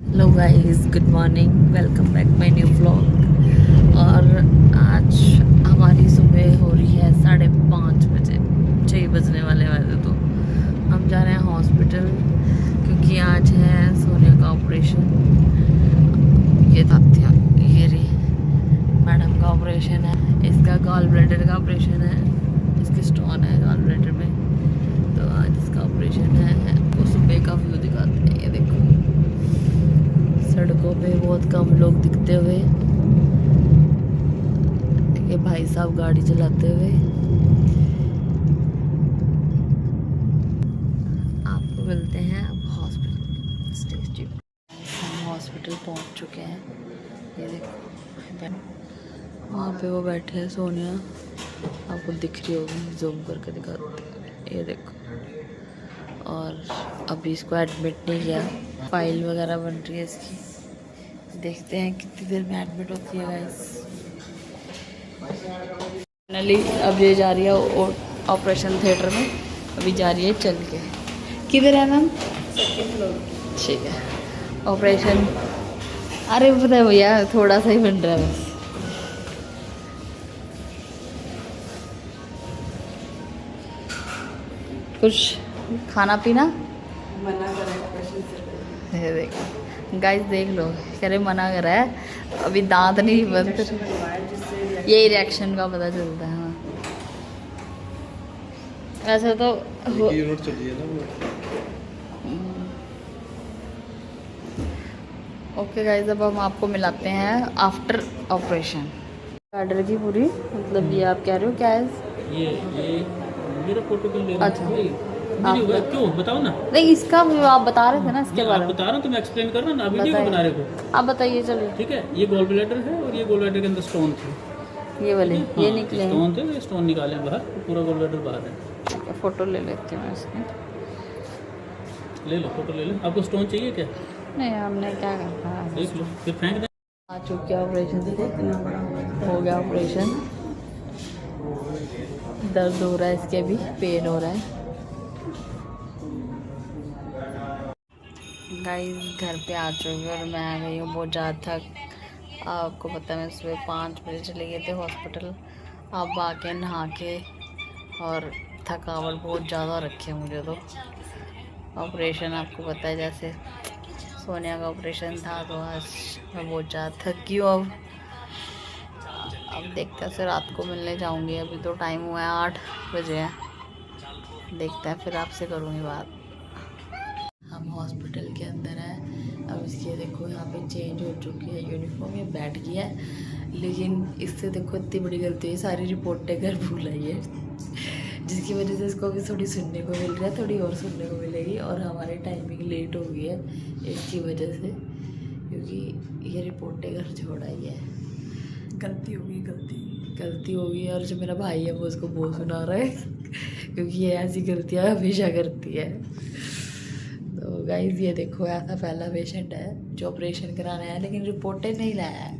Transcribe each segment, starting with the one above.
Hello guys, good morning, welcome back my new vlog. और आज हमारी सुबह हो रही है 5:30 बजे, 6 बजने वाले वैसे तो। हम जा रहे हैं हॉस्पिटल क्योंकि आज है सोनिया का ऑपरेशन। ये तात्या, ये रही मैडम का ऑपरेशन है। इसका गॉल ब्लैडर का ऑपरेशन है, इसके स्टोन है गॉल ब्लैडर में, तो आज इसका ऑपरेशन है। वो सुबह का व्यू दिखाते हैं, ये देखो सड़कों पे बहुत कम लोग दिखते हुए, ये भाई साहब गाड़ी चलाते हुए। आपको मिलते हैं अब हॉस्पिटल स्टेज। हम हॉस्पिटल पहुंच चुके हैं। ये देखो वहाँ पे वो बैठे हैं सोनिया, आपको दिख रही होगी, जूम करके दिखाते हैं। ये देखो, और अभी इसको एडमिट नहीं किया, फाइल वगैरह बन रही है इसकी। देखते हैं कितनी देर में एडमिट होती है गाइस। फाइनली अब ये जा रही है ऑपरेशन थिएटर में, अभी जा रही है चल के। किधर है मैम? Second floor. ठीक है, ऑपरेशन। अरे पता है भैया, थोड़ा सा ही बन रहा है बस। कुछ खाना पीना मना करा ऑपरेशन से। है, देखो गाइस, देख लो, कह रहे मना कर रहा है, अभी दांत नहीं बंद। यही रिएक्शन का पता चलता है। हाँ वैसे तो यूनिट चलिए ना वो। ओके गाइस, अब हम आपको मिलाते हैं आफ्टर ऑपरेशन। ऑर्डर की पूरी, मतलब ये आप कह रहे हो क्या है? ये मेरा फोटो क्यों ले रहे अच्छा। हो भाई? वीडियो क्यों बताओ ना। नहीं, इसका आप बता रहे थे ना, इसके ये बारे आप में बता रहा हूँ तो मैं एक्सप्लेन कर रहा हूँ ना, वीडियो को बताइए। बना रहे हो। आप बताइए, चलिए। ठीक है, ये गोल ब्लैडर है और ये गोल ब्लैडर के अंदर स्टोन थे। ये वाले हाँ, ये निकले हैं। स्टोन थे, स्टोन निकाले हैं बाहर, पूरा गोल ब्लैडर बाहर है। फोटो ले लेती हूँ मैं इसकी। ले लो फोटो ले लो। आपको स्टोन चाहिए क्या? नहीं, हमने क्या करना है। देख लो फिर फेंक दें। आ चुके ऑपरेशन से, हो गया ऑपरेशन। दर्द हो रहा है इसके, भी पेन हो रहा है। गाइस घर पे आ चुकी और मैं आ गई हूँ बहुत ज़्यादा थक। आपको पता है मैं सुबह 5 बजे चले गए थे हॉस्पिटल। अब आके नहा के, और थकावट बहुत ज़्यादा रखी है मुझे तो। ऑपरेशन आपको पता है, जैसे सोनिया का ऑपरेशन था, तो आज मैं बहुत ज़्यादा थकी हूँ। अब देखते हैं, फिर रात को मिलने जाऊँगी। अभी तो टाइम हुआ है 8 बजे है, देखते हैं फिर आपसे करूँगी बात। हम हॉस्पिटल के अंदर हैं। अब इसकी देखो यहाँ पे चेंज हो चुकी है यूनिफॉर्म, ये बैठ गया है। लेकिन इससे देखो इतनी बड़ी गलती है, सारी रिपोर्टें घर भूल आई है, जिसकी वजह से इसको अभी थोड़ी सुनने को मिल रहा है, थोड़ी और सुनने को मिलेगी। और हमारी टाइमिंग लेट हो गई है इसकी वजह से, क्योंकि ये रिपोर्टें घर छोड़ आई है। गलती होगी, गलती हो गई, और जो मेरा भाई है वो उसको बहुत सुना रहा है क्योंकि ये ऐसी गलतियाँ हमेशा करती है। तो गाइस ये देखो, ऐसा पहला पेशेंट है जो ऑपरेशन कराने आया लेकिन रिपोर्टें नहीं लाया है।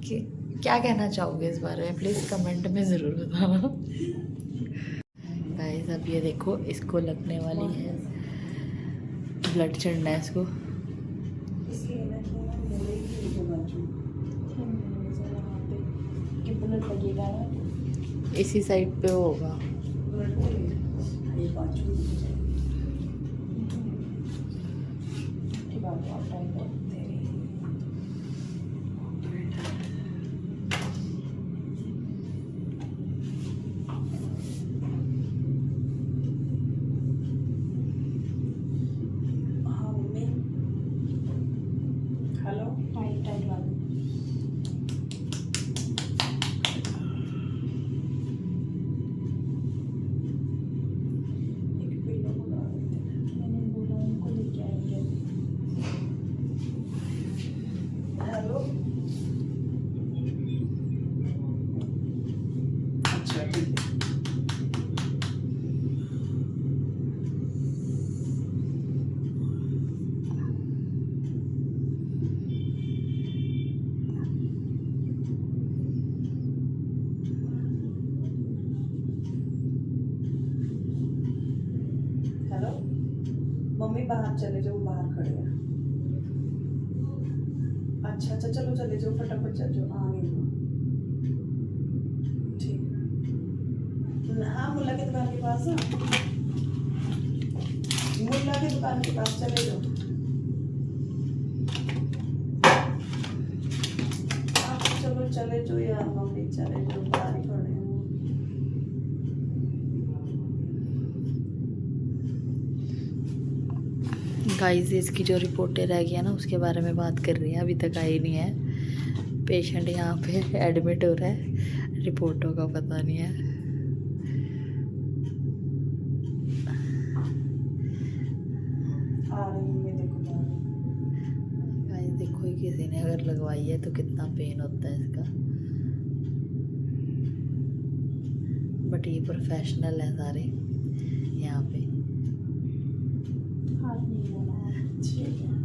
कि क्या कहना चाहोगे इस बारे में, प्लीज़ कमेंट में ज़रूर बताना। गाइस अब ये देखो, इसको लगने वाली है, ब्लड चढ़ना है इसको। इसी साइड पे होगा। हेलो, टाइट टाइट वाला। एक पिलो बुला देते हैं, मैंने बोला उनको लेके आएंगे। हेलो, अच्छा ठीक है। हेलो, मम्मी बाहर चले जाओ, बाहर खड़े हैं। अच्छा अच्छा, चलो चले जाओ, फटाफट चल जाओ, आ गई हूँ। ठीक। हाँ, मुल्ला की दुकान के पास, मुल्ला की दुकान के पास चले जाओ। आप चलो चले जाओ यार, मम्मी चले जाओ, बाहर ही खड़े हैं। गाइस इसकी जो रिपोर्टें रह गई है ना उसके बारे में बात कर रही है, अभी तक आई नहीं है। पेशेंट यहाँ पे एडमिट हो रहा है, रिपोर्टों का पता नहीं है। आ रही हूँ मैं, देखो जा रही हूँ। गाइस देखो ही, किसी ने अगर लगवाई है तो कितना पेन होता है इसका, बट ये प्रोफेशनल है सारे यहाँ पे। हाथ नहीं लेना है, ठीक है।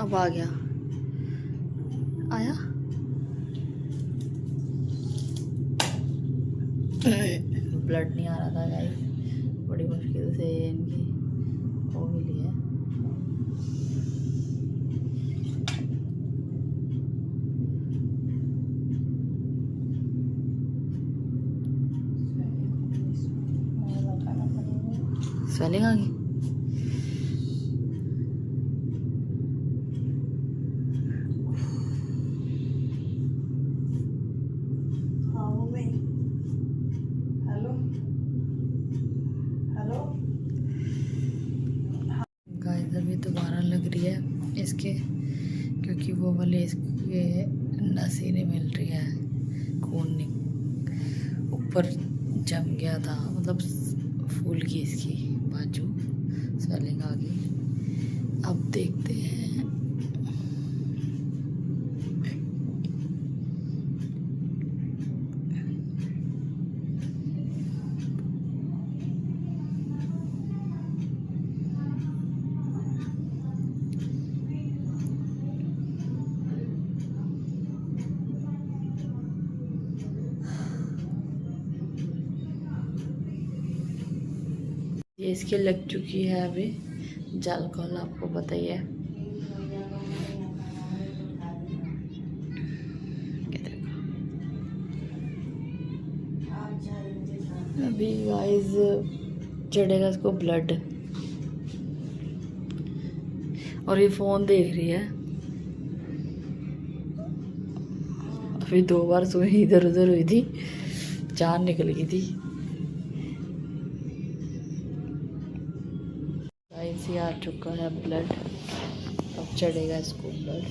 अब आ गया, आया। ब्लड नहीं आ रहा था गाइस, बड़ी मुश्किल से इनकी हो मिली है। स्वेलिंग आ गई। हाँ मम्मी, हेलो हेलो। गाइस अभी दोबारा लग रही है इसके, क्योंकि वो वाले इसके नसें नहीं मिल रही है, खून नहीं ऊपर जम गया था, मतलब फूल गई इसकी बाजू, स्वेलिंग आ गई। अब देखते हैं। ये इसके लग चुकी है अभी जल कॉल, आपको पता ही है। ये देखो। अभी गाइस चढ़ेगा इसको ब्लड, और ये फोन देख रही है। अभी 2 बार सुई इधर उधर हुई थी, जान निकल गई थी। गाइस ये आ चुका है ब्लड, अब चढ़ेगा इसको ब्लड।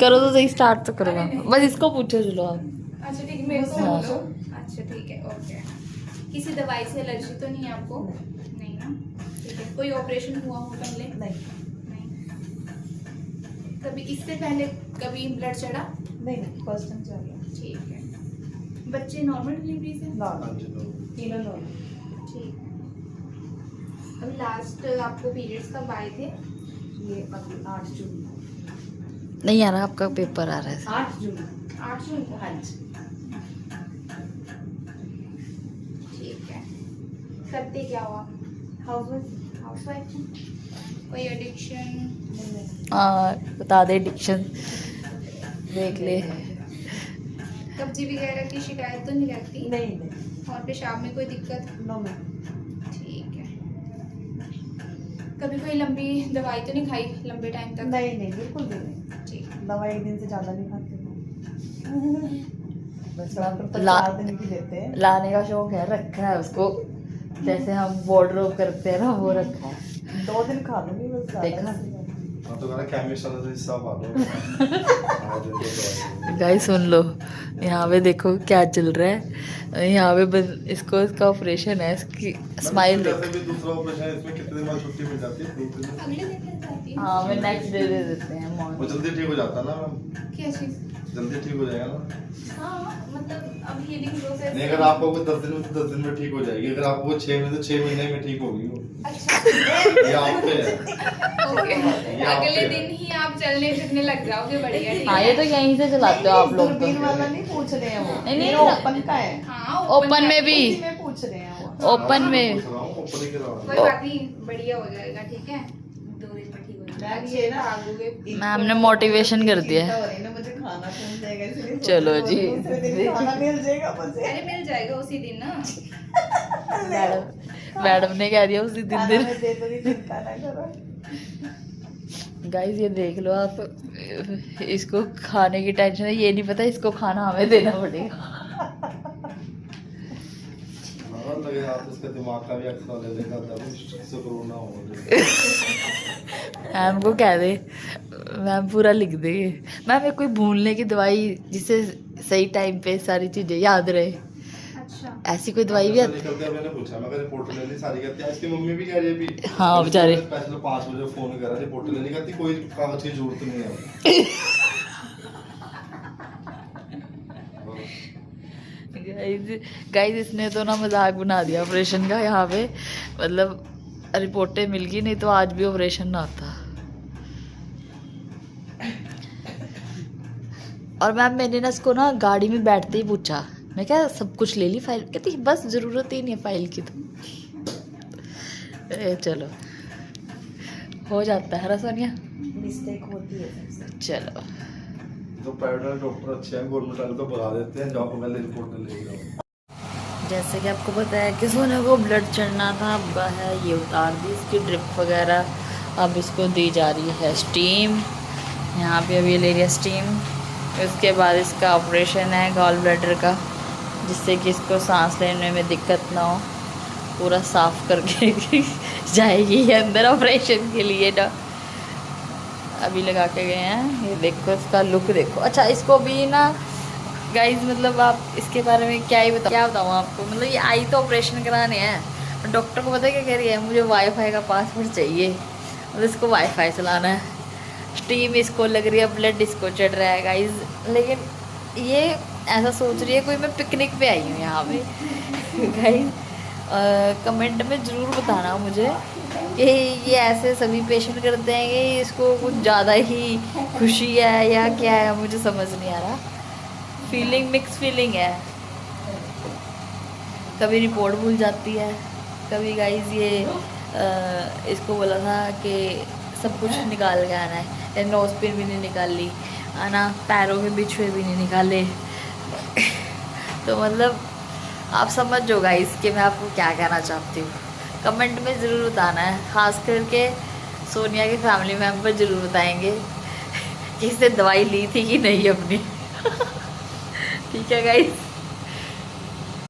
करो तो सही, स्टार्ट तो करो आप। बस इसको पूछो, चलो आप। अच्छा ठीक है, मेरे को बोलो। अच्छा ठीक है, ओके। किसी दवाई से एलर्जी तो नहीं है आपको? नहीं ना, ठीक है। कोई ऑपरेशन हुआ हो पहले? नहीं। कभी इससे पहले कभी ब्लड चढ़ा? नहीं, फर्स्ट टाइम चल रहा। ठीक है। बच्चे नॉर्मल डिलीवरी से? नॉर्मल, तीनों नॉर्मल। ठीक है। अभी लास्ट आपको पीरियड्स कब आए थे? ये 8 जून नहीं आ रहा, आपका पेपर आ रहा है। 8 जून 8 जून को। हाँ जी। ठीक है। करते क्या हो आप? हाउसवाइफ हैं? कोई एडिक्शन? बता दे एडिक्शन, देख ले। कब्जी वगैरह की शिकायत तो नहीं रहती? नहीं और पेशाब में कोई दिक्कत? No ma'am. ठीक है। कभी कोई लंबी दवाई तो नहीं खाई लंबे टाइम तक? नहीं बिल्कुल भी नहीं। ठीक। दवाई एक दिन से ज़्यादा नहीं खाते बस डॉक्टर तो ला- 4 दिन की देते हैं। लाने का शौक है, रखा है उसको, जैसे हम वार्डरोब करते हैं ना, वो रखा है। 2 दिन खा लूंगी बस, ज़्यादा देखा? इससे ज़्यादा। हाँ तो कहना केमिस्ट वाला से हिस्सा पा लो। आज इनको दवाई दो। गाइस सुन लो, यहाँ पे देखो क्या चल रहा है। यहाँ पे इसको, इसका ऑपरेशन है, इसकी स्माइल जैसे देखो। भी दूसरा ऑपरेशन है, इसमें कितने दिन बाद छुट्टी मिल जाती है? 2 दिन। अगले दिन मिल जाती है? हाँ, मैं नेक्स्ट डे दे देते हैं वो मॉर्निंग। जल्दी ठीक हो जाता ना मैम, क्या चीज़? जल्दी ठीक हो जाएगा ना। हाँ मतलब अब हीलिंग प्रोसेस। नहीं, अगर आपको कोई 10 दिन में तो 10 दिन में ठीक हो जाएगी, अगर आपको 6 महीने तो 6 महीने में ठीक होगी वो। अच्छा। ये आप पे है। ओके। ये आप अगले पे दिन है। ही आप चलने फिरने लग जाओगे, बढ़िया। ठीक हाँ, है। ये तो यहीं से चलाते हो आप लोग तो। दूरबीन वाला नहीं पूछ रहे हैं वो, नहीं, ये नहीं। ओपन का है। हाँ, ओपन में भी, उसी में पूछ रहे हैं वो। ओपन में। पूछ रहा हूँ, ओपन ही करा रहा हूँ। कोई बात नहीं, बढ़िया हो जाएगा। ठीक है, 2 दिन में ठीक हो जाएगा। मैम ये ना आगोगे। मैम ने मोटिवेशन कर दिया है। चिंता हो रही है ना, मुझे खाना कौन देगा, इसलिए सोच चलो रही हूँ, जी। दूसरे दिन खाना मिल जाएगा मुझे। अरे मिल जाएगा उसी दिन ना। मैडम ने कह दिया उसी दिन खाना दिन। मैं दे दूंगी, चिंता ना करो। गाइस ये देख लो आप, इसको खाने की टेंशन है, ये नहीं पता इसको खाना हमें देना पड़ेगा। हाँ, लगे आप उसके दिमाग का भी एक्सरा ले लेगा, तब इससे कोरोना हो। मैम को कह दे, मैम पूरा लिख देगी। मैम ये कोई भूलने की दवाई जिससे सही टाइम पे सारी चीजें याद रहे, अच्छा। ऐसी कोई दवाई भी आती? निकलते हैं, मैंने पूछा, मैं रिपोर्ट लेनी सारी कहती है, इसकी मम्मी भी कह रही है भी। हाँ, बेचारे। स्पेशल 5 बजे फोन करा, रिपोर्ट लेनी कहती, कोई कागज की जरूरत नहीं है। गाइस इसने तो ना मजाक बना दिया ऑपरेशन का यहाँ पे, मतलब रिपोर्टें मिल गई, नहीं तो आज भी ऑपरेशन ना होता। और मैम मैंने ना इसको ना गाड़ी में बैठते ही पूछा, मैं क्या सब कुछ ले ली फाइल? कहती बस जरूरत ही नहीं है फाइल की तो। चलो हो जाता है ना सोनिया। मिस्टेक होती है सबसे। चलो तो प्राइवेट डॉक्टर अच्छे हैं, गवर्नमेंट वाले तो भगा देते हैं, जाओ पहले रिपोर्ट ले जाओ। जैसे कि आपको पता है कि सोने को ब्लड चढ़ना था, अब है ये उतार दी इसकी ड्रिप वगैरह। अब इसको दी जा रही है स्टीम, यहाँ पे अभी ले रही है स्टीम। उसके बाद इसका ऑपरेशन है गॉल ब्लैडर का, जिससे कि इसको सांस लेने में दिक्कत ना हो, पूरा साफ करके जाएगी ये अंदर ऑपरेशन के लिए ना। अभी लगा के गए हैं, ये देखो इसका लुक देखो। अच्छा इसको भी ना गाइज, मतलब आप इसके बारे में क्या बताऊँ आपको, मतलब ये आई तो ऑपरेशन कराने हैं, डॉक्टर को पता है क्या कह रही है, मुझे वाईफाई का पासवर्ड चाहिए, मतलब इसको वाईफाई चलाना है। स्टीम इसको लग रही है, ब्लड इसको चढ़ रहा है गाइज, लेकिन ये ऐसा सोच रही है कोई मैं पिकनिक पे आई हूँ यहाँ पे। गाइज कमेंट में ज़रूर बताना मुझे कि ये ऐसे सभी पेशेंट करते हैं कि इसको कुछ ज़्यादा ही खुशी है या क्या है, मुझे समझ नहीं आ रहा। फीलिंग मिक्स फीलिंग है, कभी रिपोर्ट भूल जाती है, कभी गाइज ये इसको बोला था कि सब कुछ निकाल के आना है, नोज पिन भी नहीं निकाली आना, पैरों के बिछुए भी नहीं निकाले। तो मतलब आप समझ जो गाइस कि मैं आपको क्या कहना चाहती हूँ, कमेंट में ज़रूर बताना है। ख़ास करके सोनिया के फैमिली मेम्बर ज़रूर बताएंगे कि इसने दवाई ली थी कि नहीं अपनी। ठीक है गाइस।